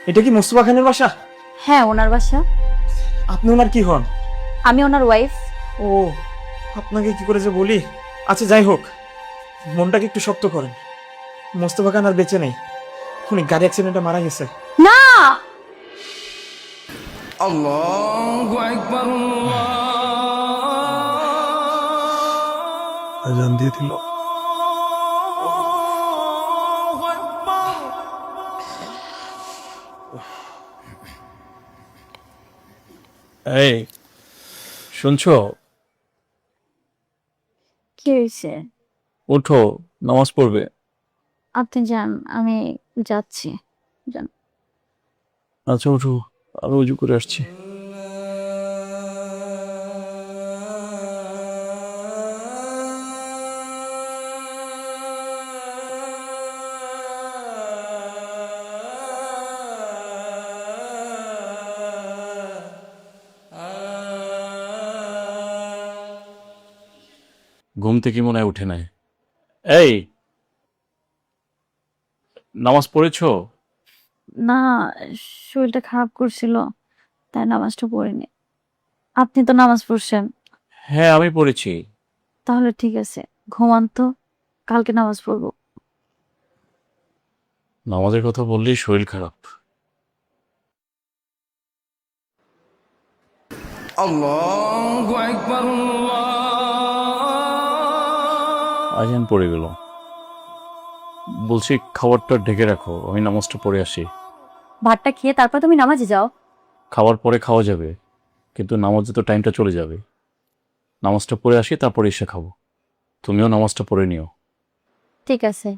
এটা কি মোস্তফা খানের বাসা? হ্যাঁ, ওনার বাসা। আপনি ওনার কি হন? আমি ওনার ওয়াইফ। ও, আপনাকে কি করে যে বলি। আচ্ছা যাই হোক, মনটাকে একটু শক্ত করেন। মোস্তফা খান আর বেঁচে নেই, উনি গাড়ি অ্যাক্সিডেন্টে মারা গেছে। না, আল্লাহু আকবার। আজান দিয়ে দিল। এই শুনছো? কি হয়েছে? ওঠো, নামাজ পড়বে। আপনি যান, আমি যাচ্ছি। যান। আচ্ছা ওঠো, আমি উজু করে আসছি। ঘুম থেকে মনে হয় উঠে নাই। এই, নামাজ পড়েছো? না, শরীরটা খারাপ করছিল, তাই নামাজটা পড়িনি। আপনি তো নামাজ পড়ছেন। হ্যাঁ আমি পড়েছি। তাহলে ঠিক আছে, ঘুমান তো, কালকে নামাজ পড়বো। নামাজের কথা বললেই শরীর খারাপ। আল্লাহু আকবার। আজান পড়ে গেল। বলছি খাবারটা ঢেকে রাখো, আমি নামাজটা পড়ে আসি। ভাতটা খেয়ে তারপর তুমি নামাজে যাও। খাবার পরে খাওয়া যাবে, কিন্তু নামাজে তো টাইমটা চলে যাবে। নামাজটা পড়ে আসি, তারপরে এসে খাবো। তুমিও নামাজটা পড়ে নিও। ঠিক আছে।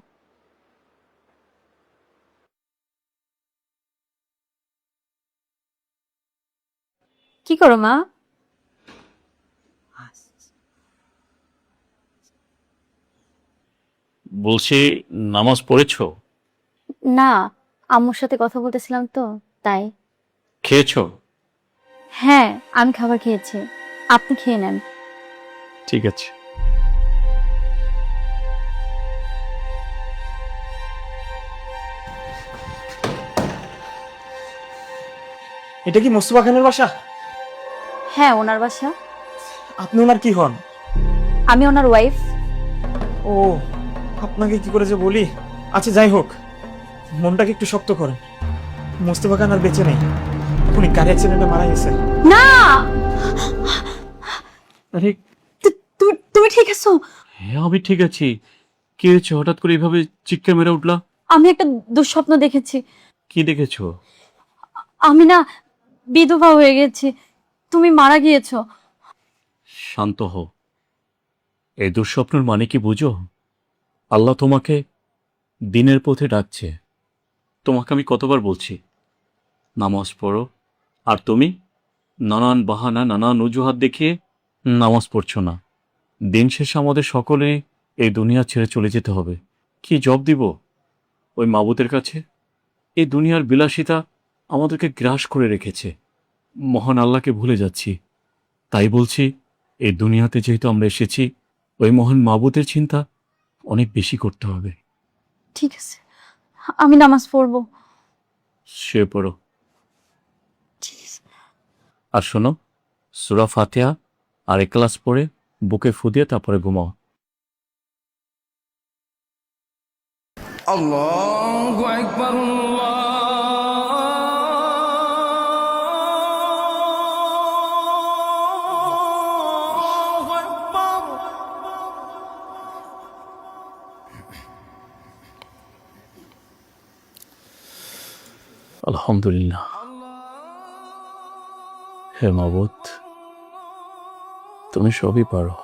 কি করো মা? বলছি নামাজ পড়েছো? না, আম্মুর সাথে কথা বলতেছিলাম তো, তাই। খেয়েছো? হ্যাঁ, আমি খাবার খেয়েছি, আপনি খেয়ে নেন। ঠিক আছে। এটা কি মোস্তফা খানের বাসা? হ্যাঁ, ওনার বাসা। আপনি ওনার কি হন? আমি ওনার ওয়াইফ। ও, আপনাকে কি করে যে বলি। আচ্ছা যাই হোক, মনটাকে একটু শক্ত করেন। মোস্তফা খান আর বেঁচে নেই, উনি গাড়ি অ্যাক্সিডেন্টে মারা গেছে। না, আরে তুমি ঠিক আছো? হ্যাঁ আমি ঠিক আছি। কি হয়েছে হঠাৎ করে এইভাবে চিৎকার মেরে উঠলা? আমি একটা দুঃস্বপ্ন দেখেছি। কি দেখেছো? আমি না বিধবা হয়ে গেছি, তুমি মারা গিয়েছো। শান্ত হও। এই দুঃস্বপ্নের মানে কি বুঝো? আল্লাহ তোমাকে দিনের পথে ডাকছে। তোমাকে আমি কতবার বলছি নামাজ পড়ো, আর তুমি নানান বাহানা নানান অজুহাত দেখিয়ে নামাজ পড়ছো না। দিন শেষে আমাদের সকলে এই দুনিয়া ছেড়ে চলে যেতে হবে। কি জব দিব ওই মাবুতের কাছে? এই দুনিয়ার বিলাসিতা আমাদেরকে গ্রাস করে রেখেছে। মহান আল্লাহকে ভুলে যাচ্ছি। তাই বলছি, এই দুনিয়াতে যেহেতু আমরা এসেছি, ওই মহান মাবুতের চিন্তা অনেক বেশি করতে হবে। ঠিক আছে, আমি নামাজ পড়বো। শুয়ে পড়ো। ঠিক আছে। আর শোনো, সূরা ফাতিহা আর ইখলাস পড়ে বুকে ফু দিয়ে তারপরে ঘুমাও। আল্লাহু আকবার। আল্লাহু আকবার। আলহামদুলিল্লাহ। হে মাবুদ, তুমি সবই পারো।